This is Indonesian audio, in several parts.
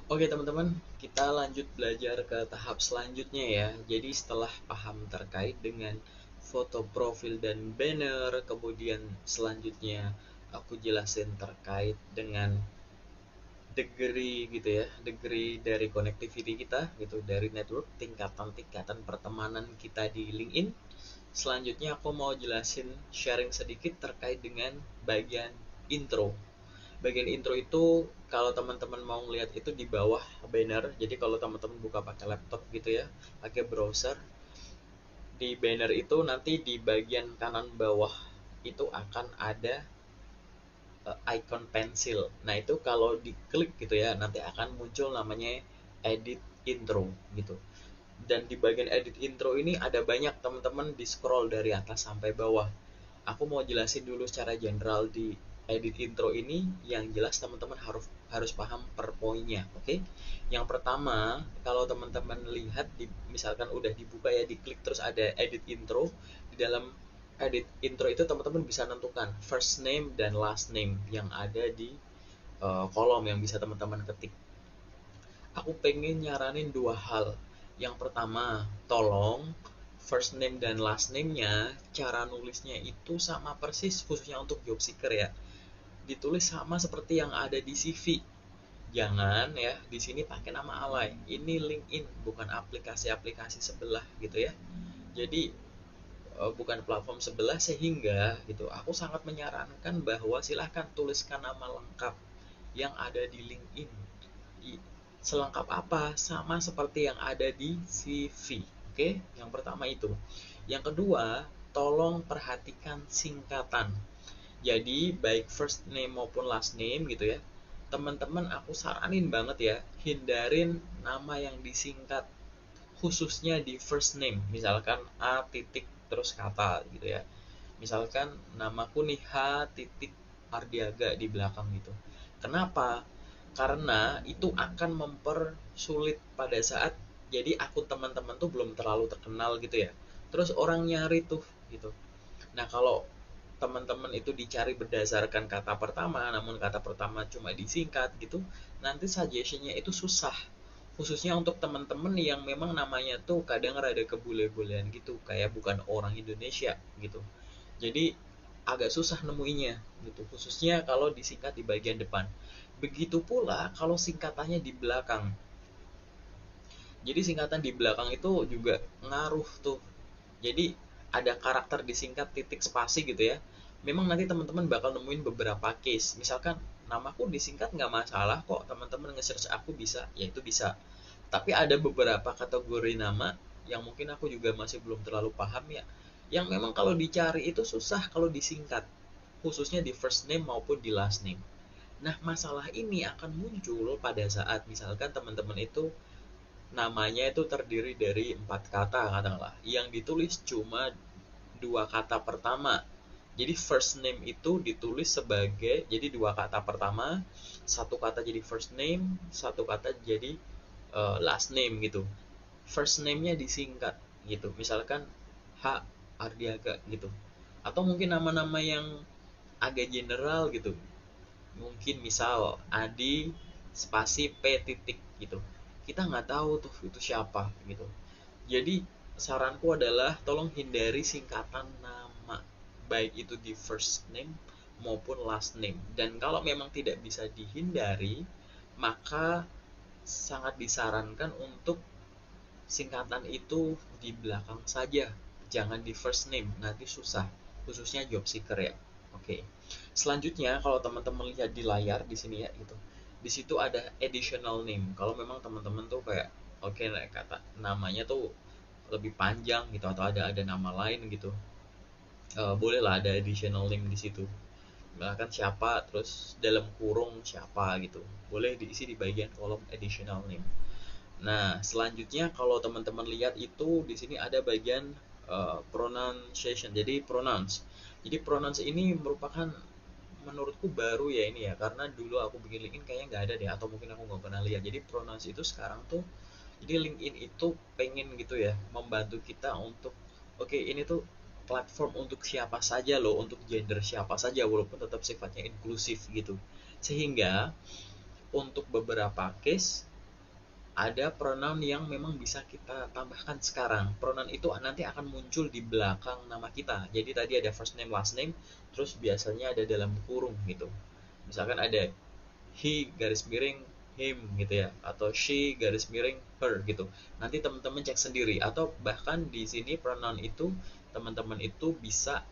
Oke teman-teman, kita lanjut belajar ke tahap selanjutnya ya. Jadi setelah paham terkait dengan foto profil dan banner, kemudian selanjutnya aku jelasin terkait dengan degree gitu ya, degree dari connectivity kita gitu, dari network, tingkatan-tingkatan pertemanan kita di LinkedIn. Selanjutnya aku mau jelasin sharing sedikit terkait dengan bagian intro. Bagian intro itu kalau teman-teman mau lihat itu di bawah banner. Jadi kalau teman-teman buka pakai laptop gitu ya, pakai browser, di banner itu nanti di bagian kanan bawah itu akan ada icon pensil. Nah, itu kalau diklik gitu ya, nanti akan muncul namanya edit intro gitu. Dan di bagian edit intro ini ada banyak teman-teman di scroll dari atas sampai bawah. Aku mau jelasin dulu secara general di edit intro ini, yang jelas teman-teman harus harus paham per poinnya, oke? Okay? Yang pertama, kalau teman-teman lihat di misalkan udah dibuka ya, diklik terus ada edit intro. Di dalam edit intro itu teman-teman bisa nentukan first name dan last name yang ada di kolom yang bisa teman-teman ketik. Aku pengen nyaranin dua hal. Yang pertama, tolong first name dan last name-nya, cara nulisnya itu sama persis, khususnya untuk job seeker ya. Ditulis sama seperti yang ada di CV. Jangan ya, di sini pakai nama alay. Ini LinkedIn, bukan aplikasi-aplikasi sebelah gitu ya. Jadi bukan platform sebelah, sehingga gitu. Aku sangat menyarankan bahwa silahkan tuliskan nama lengkap yang ada di LinkedIn. Selengkap apa? Sama seperti yang ada di CV. Oke, yang pertama itu. Yang kedua, tolong perhatikan singkatan. Jadi baik first name maupun last name gitu ya. Teman-teman aku saranin banget ya, hindarin nama yang disingkat, khususnya di first name. Misalkan A titik terus kata gitu ya. Misalkan namaku nih H titik Ardiaga di belakang gitu. Kenapa? Karena itu akan mempersulit pada saat jadi akun teman-teman tuh belum terlalu terkenal gitu ya. Terus orang nyari tuh gitu. Nah, kalau teman-teman itu dicari berdasarkan kata pertama, namun kata pertama cuma disingkat gitu, nanti suggestionnya itu susah. Khususnya untuk teman-teman yang memang namanya tuh kadang rada kebule-bulean gitu, kayak bukan orang Indonesia gitu. Jadi agak susah nemuinya gitu, khususnya kalau disingkat di bagian depan. Begitu pula kalau singkatannya di belakang. Jadi singkatan di belakang itu juga ngaruh tuh. Jadi ada karakter disingkat titik spasi gitu ya. Memang nanti teman-teman bakal nemuin beberapa case. Misalkan namaku disingkat nggak masalah kok, teman-teman nge-search aku bisa, ya itu bisa. Tapi ada beberapa kategori nama yang mungkin aku juga masih belum terlalu paham ya, yang memang kalau dicari itu susah kalau disingkat, khususnya di first name maupun di last name. Nah, masalah ini akan muncul pada saat misalkan teman-teman itu namanya itu terdiri dari 4 kata katakanlah, yang ditulis cuma 2 kata pertama. Jadi first name itu ditulis sebagai jadi 2 kata pertama, 1 kata jadi first name, 1 kata jadi last name gitu. First name-nya disingkat gitu. Misalkan H Ardiaga gitu. Atau mungkin nama-nama yang agak general gitu. Mungkin misal Adi spasi P titik gitu. Kita nggak tahu tuh itu siapa gitu. Jadi saranku adalah tolong hindari singkatan nama, baik itu di first name maupun last name. Dan kalau memang tidak bisa dihindari, maka sangat disarankan untuk singkatan itu di belakang saja, jangan di first name, nanti susah, khususnya job seeker ya. Oke. Selanjutnya kalau teman-teman lihat di layar di sini ya gitu. Di situ ada additional name. Kalau memang teman-teman tuh kayak oke, okay, kata namanya tuh lebih panjang gitu atau ada nama lain gitu. Boleh lah ada additional name di situ. Misalkan siapa terus dalam kurung siapa gitu. Boleh diisi di bagian kolom additional name. Nah, selanjutnya kalau teman-teman lihat itu di sini ada bagian pronunciation. Jadi pronounce. Jadi pronounce ini merupakan menurutku baru ya ini ya, karena dulu aku bikin LinkedIn kayaknya nggak ada deh, atau mungkin aku nggak pernah lihat. Jadi pronounce itu sekarang tuh, jadi LinkedIn itu pengen gitu ya membantu kita untuk oke, ini tuh platform untuk siapa saja loh, untuk gender siapa saja, walaupun tetap sifatnya inklusif gitu. Sehingga untuk beberapa case ada pronoun yang memang bisa kita tambahkan sekarang. Pronoun itu nanti akan muncul di belakang nama kita. Jadi tadi ada first name, last name, terus biasanya ada dalam kurung gitu. Misalkan ada he garis miring him gitu ya, atau she garis miring her gitu. Nanti teman-teman cek sendiri, atau bahkan di sini pronoun itu teman-teman itu bisa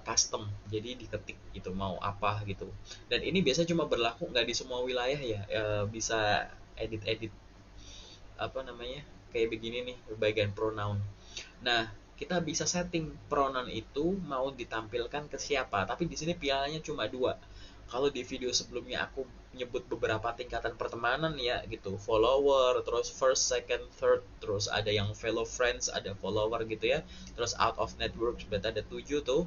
custom, jadi diketik gitu mau apa gitu. Dan ini biasanya cuma berlaku nggak di semua wilayah ya, bisa edit-edit apa namanya kayak begini nih bagian pronoun. Nah, kita bisa setting pronoun itu mau ditampilkan ke siapa, tapi di sini pilihannya cuma dua. Kalau di video sebelumnya aku nyebut beberapa tingkatan pertemanan ya gitu, follower, terus first, second, third, terus ada yang fellow friends, ada follower gitu ya, terus out of network, berarti ada 7 tuh.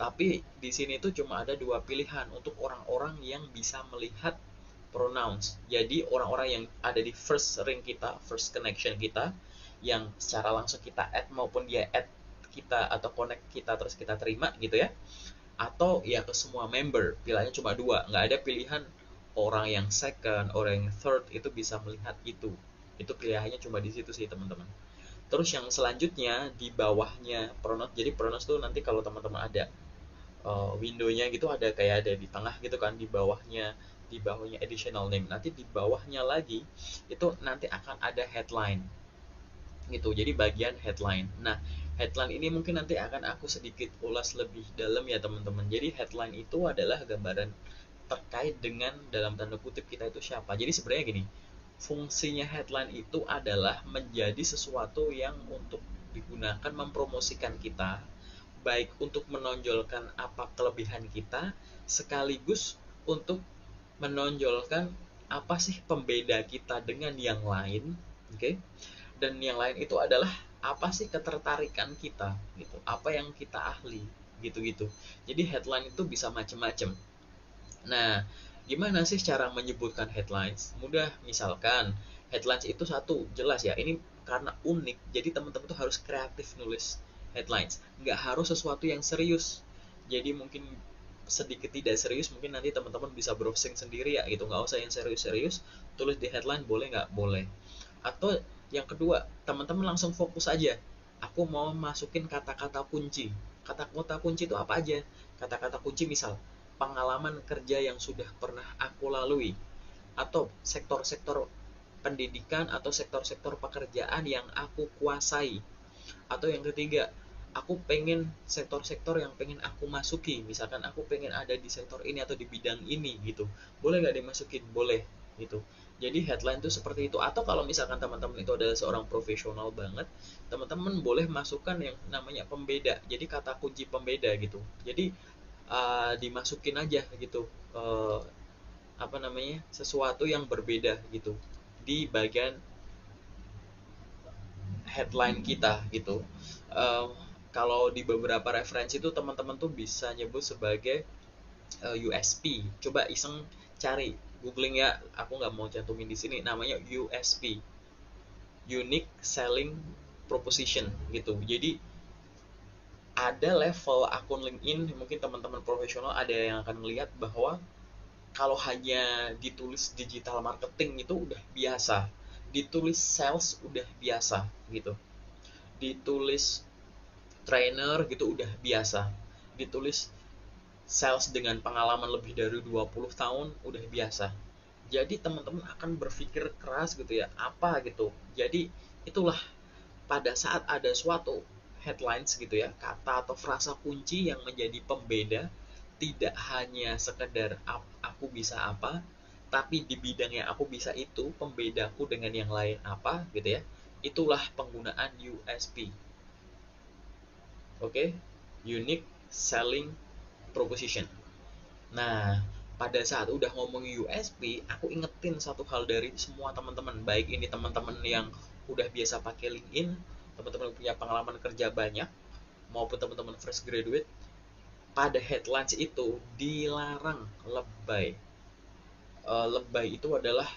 Tapi di sini tuh cuma ada dua pilihan untuk orang-orang yang bisa melihat pronouns. Jadi orang-orang yang ada di first ring kita, first connection kita, yang secara langsung kita add maupun dia add kita atau connect kita terus kita terima gitu ya. Atau ya ke semua member, pilihannya cuma dua, nggak ada pilihan orang yang second, orang yang third itu bisa melihat itu. Itu pilihannya cuma di situ sih teman-teman. Terus yang selanjutnya di bawahnya pronouns, jadi pronouns tuh nanti kalau teman-teman ada windownya gitu, ada kayak ada di tengah gitu kan, di bawahnya additional name, nanti di bawahnya lagi itu nanti akan ada headline gitu, jadi bagian headline. Nah, headline ini mungkin nanti akan aku sedikit ulas lebih dalam ya teman-teman. Jadi headline itu adalah gambaran terkait dengan dalam tanda kutip kita itu siapa. Jadi sebenarnya gini, fungsinya headline itu adalah menjadi sesuatu yang untuk digunakan mempromosikan kita, baik untuk menonjolkan apa kelebihan kita, sekaligus untuk menonjolkan apa sih pembeda kita dengan yang lain, oke? Okay? Dan yang lain itu adalah apa sih ketertarikan kita, gitu, apa yang kita ahli, gitu-gitu. Jadi headline itu bisa macam-macam. Nah, gimana sih cara menyebutkan headlines? Mudah, misalkan headlines itu satu, jelas ya, ini karena unik, jadi teman-teman tuh harus kreatif nulis headlines. Nggak harus sesuatu yang serius. Jadi mungkin sedikit tidak serius, mungkin nanti teman-teman bisa browsing sendiri ya, gitu. Nggak usah yang serius-serius, tulis di headline boleh nggak? Boleh. Atau yang kedua, teman-teman langsung fokus aja. Aku mau masukin kata-kata kunci. Kata-kata kunci itu apa aja? Kata-kata kunci misal pengalaman kerja yang sudah pernah aku lalui, atau sektor-sektor pendidikan atau sektor-sektor pekerjaan yang aku kuasai. Atau yang ketiga, aku pengen sektor-sektor yang pengen aku masuki, misalkan aku pengen ada di sektor ini atau di bidang ini gitu, boleh nggak dimasukin? Boleh gitu. Jadi headline itu seperti itu. Atau kalau misalkan teman-teman itu adalah seorang profesional banget, teman-teman boleh masukkan yang namanya pembeda, jadi kata kunci pembeda gitu. Jadi dimasukin aja gitu, apa namanya, sesuatu yang berbeda gitu di bagian headline kita gitu. uh, Kalau di beberapa referensi itu teman-teman tuh bisa nyebut sebagai USP. Coba iseng cari, googling ya, aku nggak mau cantumin di sini, namanya USP, Unique Selling Proposition gitu. Jadi ada level akun LinkedIn, mungkin teman-teman profesional ada yang akan melihat bahwa kalau hanya ditulis digital marketing itu udah biasa, ditulis sales udah biasa gitu, ditulis trainer gitu udah biasa, ditulis sales dengan pengalaman lebih dari 20 tahun udah biasa. Jadi teman-teman akan berpikir keras gitu ya, apa gitu. Jadi itulah, pada saat ada suatu headlines gitu ya, kata atau frasa kunci yang menjadi pembeda, tidak hanya sekedar aku bisa apa, tapi di bidang yang aku bisa itu, pembedaku dengan yang lain apa gitu ya. Itulah penggunaan USP. Oke, okay? Unique Selling Proposition. Nah, pada saat udah ngomong USP, aku ingetin satu hal dari semua teman-teman, baik ini teman-teman yang udah biasa pakai LinkedIn, teman-teman punya pengalaman kerja banyak, maupun teman-teman fresh graduate. Pada headlines itu dilarang lebay. Lebay itu adalah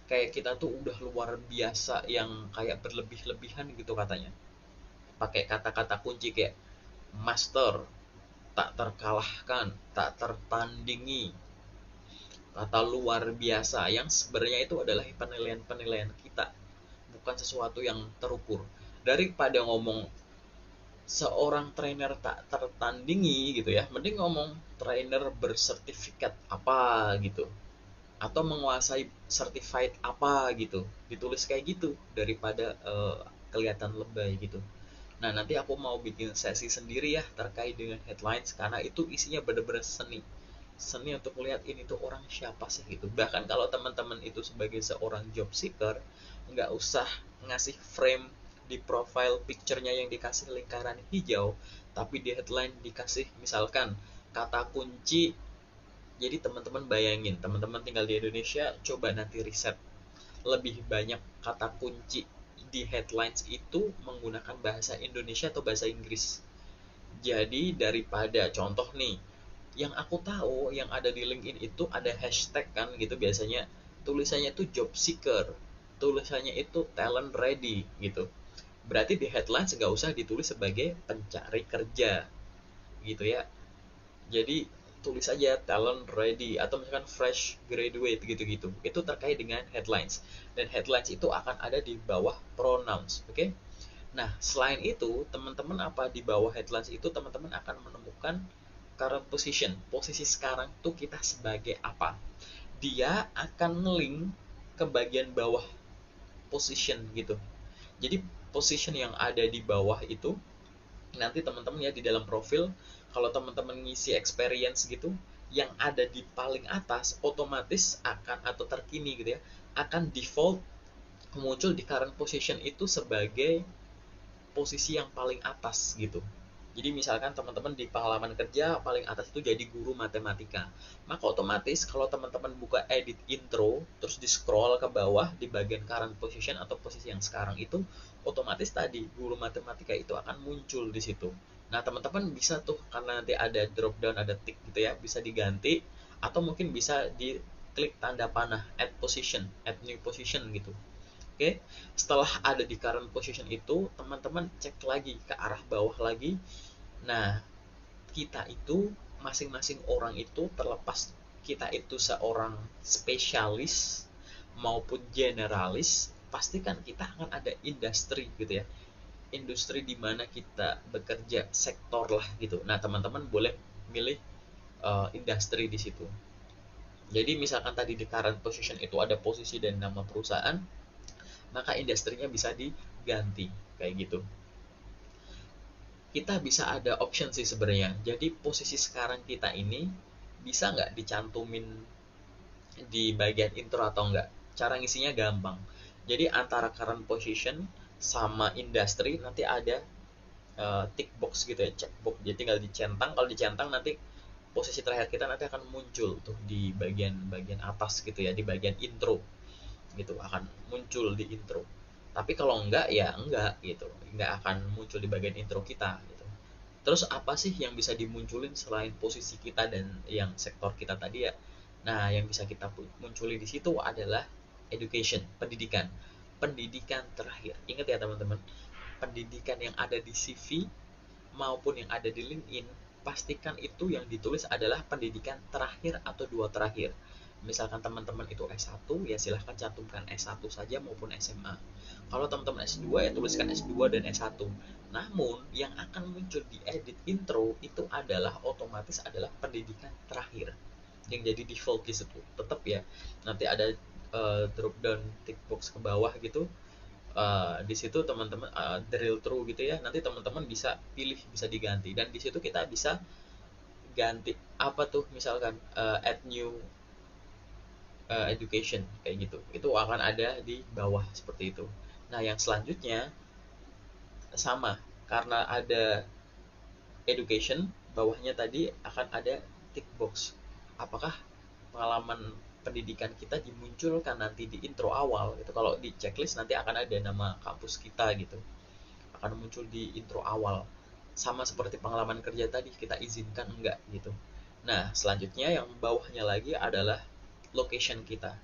kayak kita tuh udah luar biasa, yang kayak berlebih-lebihan gitu katanya. Pakai kata-kata kunci kayak master, tak terkalahkan, tak tertandingi, kata luar biasa yang sebenarnya itu adalah penilaian-penilaian kita, bukan sesuatu yang terukur. Daripada ngomong seorang trainer tak tertandingi gitu ya, mending ngomong trainer bersertifikat apa gitu, atau menguasai certified apa gitu, ditulis kayak gitu daripada kelihatan lebay gitu. Nah, nanti aku mau bikin sesi sendiri ya terkait dengan headlines, karena itu isinya bener-bener seni. Seni untuk melihat ini tuh orang siapa sih gitu. Bahkan kalau teman-teman itu sebagai seorang job seeker, nggak usah ngasih frame di profile picture-nya yang dikasih lingkaran hijau, tapi di headline dikasih misalkan kata kunci. Jadi teman-teman bayangin, teman-teman tinggal di Indonesia, coba nanti riset lebih banyak kata kunci di headlines itu menggunakan bahasa Indonesia atau bahasa Inggris. Jadi daripada contoh nih, yang aku tahu yang ada di LinkedIn itu ada hashtag kan gitu, biasanya tulisannya itu job seeker, tulisannya itu talent ready gitu. Berarti di headlines nggak usah ditulis sebagai pencari kerja gitu ya. Jadi tulis aja talent ready atau misalkan fresh graduate gitu-gitu. Itu terkait dengan headlines. Dan headlines itu akan ada di bawah pronouns, oke? Okay? Nah, selain itu, teman-teman apa di bawah headlines itu teman-teman akan menemukan current position. Posisi sekarang tuh kita sebagai apa? Dia akan nge-link ke bagian bawah position gitu. Jadi position yang ada di bawah itu nanti teman-teman ya di dalam profil, kalau teman-teman ngisi experience gitu, yang ada di paling atas otomatis akan, atau terkini gitu ya, akan default muncul di current position itu sebagai posisi yang paling atas gitu. Jadi misalkan teman-teman di pengalaman kerja paling atas itu jadi guru matematika, maka otomatis kalau teman-teman buka edit intro terus di scroll ke bawah di bagian current position atau posisi yang sekarang itu, otomatis tadi guru matematika itu akan muncul di situ. Nah, teman-teman bisa tuh, karena nanti ada drop down, ada tick gitu ya, bisa diganti atau mungkin bisa di klik tanda panah add position, add new position gitu. Oke, setelah ada di current position itu, teman-teman cek lagi ke arah bawah lagi. Nah, kita itu masing-masing orang itu, terlepas kita itu seorang spesialis maupun generalis, pastikan kita akan ada industri gitu ya. Industri di mana kita bekerja, sektor lah gitu. Nah, teman-teman boleh milih industri di situ. Jadi misalkan tadi di current position itu ada posisi dan nama perusahaan, maka industrinya bisa diganti kayak gitu. Kita bisa ada option sih sebenarnya. Jadi posisi sekarang kita ini bisa nggak dicantumin di bagian intro atau enggak? Cara ngisinya gampang. Jadi antara current position sama industry nanti ada tick box gitu ya, check box. Jadi tinggal dicentang. Kalau dicentang nanti posisi terakhir kita nanti akan muncul tuh di bagian atas gitu ya, di bagian intro gitu, akan muncul di intro. Tapi kalau enggak ya enggak gitu, enggak akan muncul di bagian intro kita gitu. Terus apa sih yang bisa dimunculin selain posisi kita dan yang sektor kita tadi ya? Nah, yang bisa kita munculin di situ adalah education, pendidikan. Pendidikan terakhir. Ingat ya teman-teman, pendidikan yang ada di CV maupun yang ada di LinkedIn, pastikan itu yang ditulis adalah pendidikan terakhir atau dua terakhir. Misalkan teman-teman itu S1, ya silahkan cantumkan S1 saja maupun SMA. Kalau teman-teman S2, ya tuliskan S2 dan S1. Namun, yang akan muncul di edit intro itu adalah otomatis adalah pendidikan terakhir, yang jadi default di situ. Tetap ya, nanti ada drop down tick box ke bawah gitu. Di situ teman-teman drill through gitu ya. Nanti teman-teman bisa pilih, bisa diganti, dan di situ kita bisa ganti apa tuh, misalkan add new education kayak gitu. Itu akan ada di bawah seperti itu. Nah, yang selanjutnya sama, karena ada education, bawahnya tadi akan ada tick box. Apakah pengalaman pendidikan kita dimunculkan nanti di intro awal gitu. Kalau di checklist nanti akan ada nama kampus kita gitu, akan muncul di intro awal. Sama seperti pengalaman kerja tadi, kita izinkan enggak gitu. Nah, selanjutnya yang bawahnya lagi adalah location kita.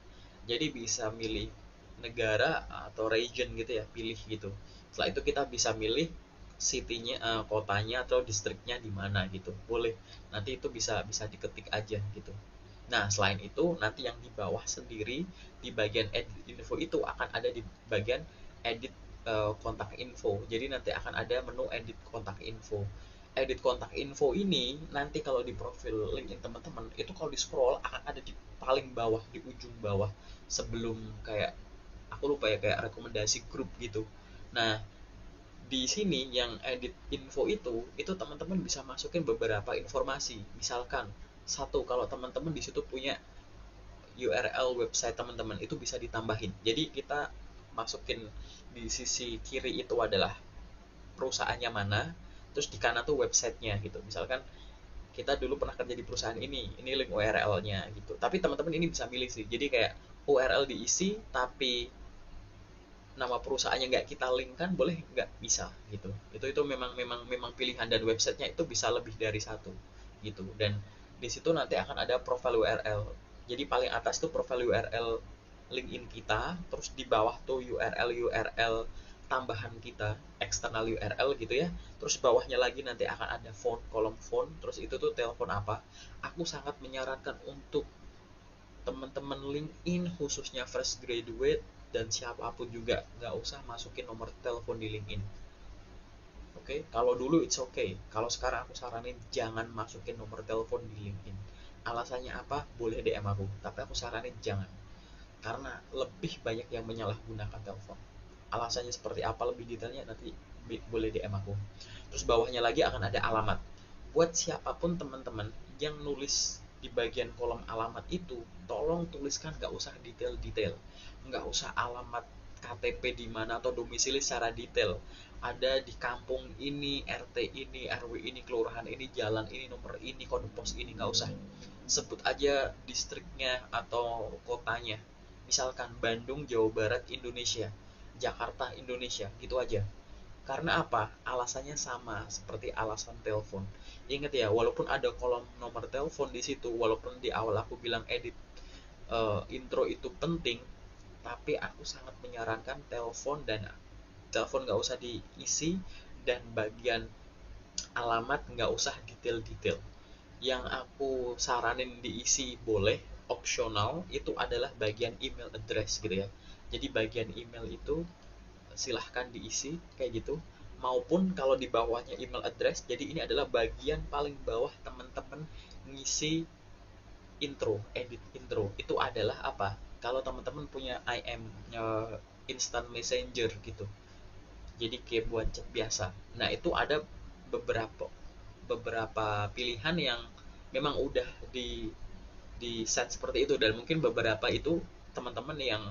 Jadi bisa milih negara atau region gitu ya, pilih gitu. Setelah itu kita bisa milih city-nya, kotanya atau distriknya di mana gitu. Boleh. Nanti itu bisa bisa diketik aja gitu. Nah, selain itu nanti yang di bawah sendiri di bagian edit info itu akan ada di bagian edit kontak info. Jadi nanti akan ada menu edit kontak info. Edit kontak info ini nanti kalau di profil LinkedIn teman-teman itu kalau di scroll akan ada di paling bawah, di ujung bawah, sebelum kayak aku lupa ya, kayak rekomendasi grup gitu. Nah, di sini yang edit info itu teman-teman bisa masukin beberapa informasi. Misalkan satu, kalau teman-teman di situ punya URL website teman-teman, itu bisa ditambahin. Jadi kita masukin di sisi kiri itu adalah perusahaannya mana, terus di kanan tuh websitenya gitu. Misalkan kita dulu pernah kerja di perusahaan ini link URL-nya gitu. Tapi teman-teman ini bisa milih sih. Jadi kayak URL diisi tapi nama perusahaannya nggak kita link kan, boleh nggak, bisa gitu. Itu memang pilihan, dan websitenya itu bisa lebih dari satu gitu. Dan di situ nanti akan ada profile URL. Jadi paling atas tuh profile URL LinkedIn kita, terus di bawah tuh URL tambahan kita, eksternal URL gitu ya. Terus bawahnya lagi nanti akan ada font, kolom font, terus itu tuh telepon apa. Aku sangat menyarankan untuk teman-teman LinkedIn khususnya fresh graduate dan siapapun juga nggak usah masukin nomor telepon di LinkedIn. Oke, kalau dulu it's okay. Kalau sekarang aku saranin jangan masukin nomor telepon di LinkedIn. Alasannya apa? Boleh DM aku, tapi aku saranin jangan. Karena lebih banyak yang menyalahgunakan telepon. Alasannya seperti apa lebih detailnya nanti boleh DM aku. Terus bawahnya lagi akan ada alamat. Buat siapapun teman-teman yang nulis di bagian kolom alamat itu, tolong tuliskan, nggak usah detail-detail, nggak usah alamat KTP di mana atau domisili secara detail. Ada di kampung ini, RT ini, RW ini, kelurahan ini, jalan ini, nomor ini, kode pos ini, nggak usah. Sebut aja distriknya atau kotanya. Misalkan Bandung, Jawa Barat, Indonesia, Jakarta, Indonesia, gitu aja. Karena apa? Alasannya sama seperti alasan telepon. Ingat ya, walaupun ada kolom nomor telepon di situ, walaupun di awal aku bilang edit intro itu penting, tapi aku sangat menyarankan telepon nggak usah diisi, dan bagian alamat nggak usah detail-detail. Yang aku saranin diisi boleh, opsional itu adalah bagian email address gitu ya. Jadi bagian email itu silahkan diisi kayak gitu, maupun kalau di bawahnya email address, jadi ini adalah bagian paling bawah teman-teman ngisi intro, edit intro itu adalah apa, kalau teman-teman punya IM, instant messenger gitu, jadi kayak buat chat biasa. Nah, itu ada beberapa beberapa pilihan yang memang udah di set seperti itu, dan mungkin beberapa itu teman-teman yang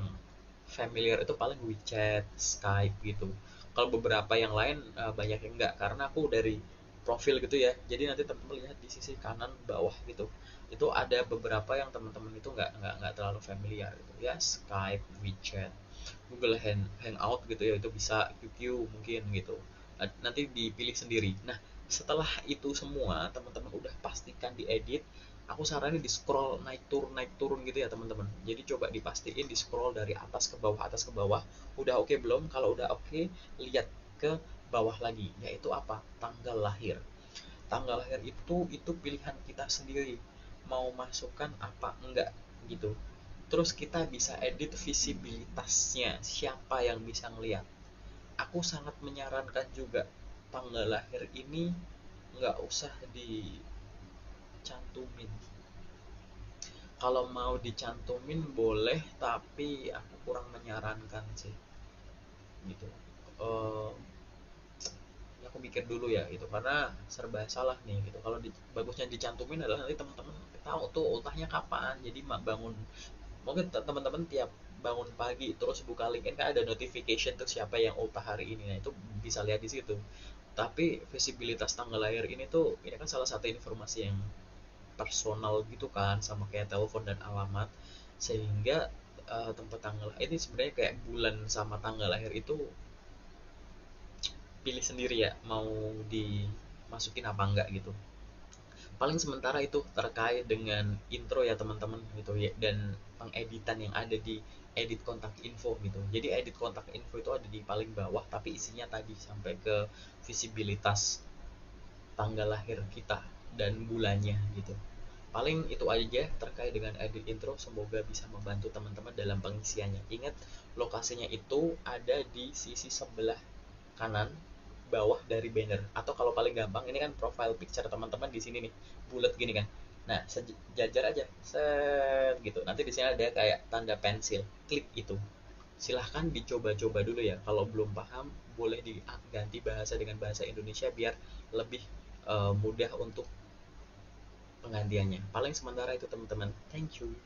familiar itu paling WeChat, Skype gitu. Kalau beberapa yang lain banyak yang enggak, karena aku dari profil gitu ya. Jadi nanti teman-teman lihat di sisi kanan bawah gitu. Itu ada beberapa yang teman-teman itu nggak terlalu familiar gitu. Ya, Skype, WeChat, Google Hangout gitu ya, itu bisa, QQ mungkin gitu. Nanti dipilih sendiri. Nah, setelah itu semua teman-teman udah pastikan diedit, aku saranin di scroll naik turun gitu ya teman-teman. Jadi coba dipastiin di scroll dari atas ke bawah. Udah oke belum? Kalau udah oke, lihat ke bawah lagi, yaitu apa? Tanggal lahir. Tanggal lahir itu pilihan kita sendiri, mau masukkan apa enggak gitu. Terus kita bisa edit visibilitasnya, siapa yang bisa ngeliat. Aku sangat menyarankan juga tanggal lahir ini nggak usah dicantumin. Kalau mau dicantumin boleh, tapi aku kurang menyarankan sih gitu. Eh, aku mikir dulu ya gitu, karena serba salah nih gitu. Kalau bagusnya dicantumin adalah nanti teman-teman tahu tuh ultahnya kapan. Jadi bangun, mungkin teman-teman tiap bangun pagi terus buka LinkedIn kan ada notification tuh siapa yang ultah hari ini. Nah, itu bisa lihat di situ. Tapi visibilitas tanggal lahir ini tuh, ini kan salah satu informasi yang personal gitu kan, sama kayak telepon dan alamat, sehingga tempat tanggal ini sebenarnya kayak bulan sama tanggal lahir itu pilih sendiri ya, mau dimasukin apa enggak gitu. Paling sementara itu terkait dengan intro ya teman-teman gitu ya, dan pengeditan yang ada di edit kontak info gitu. Jadi edit kontak info itu ada di paling bawah, tapi isinya tadi sampai ke visibilitas tanggal lahir kita dan bulannya gitu. Paling itu aja terkait dengan edit intro, semoga bisa membantu teman-teman dalam pengisiannya. Ingat, lokasinya itu ada di sisi sebelah kanan bawah dari banner, atau kalau paling gampang ini kan profile picture teman-teman di sini nih, bulat gini kan. Nah, sejajar aja, set gitu. Nanti di sini ada kayak tanda pensil, klik itu. Silahkan dicoba-coba dulu ya. Kalau belum paham, boleh diganti bahasa dengan bahasa Indonesia biar lebih mudah untuk penggantiannya. Paling sementara itu teman-teman. Thank you.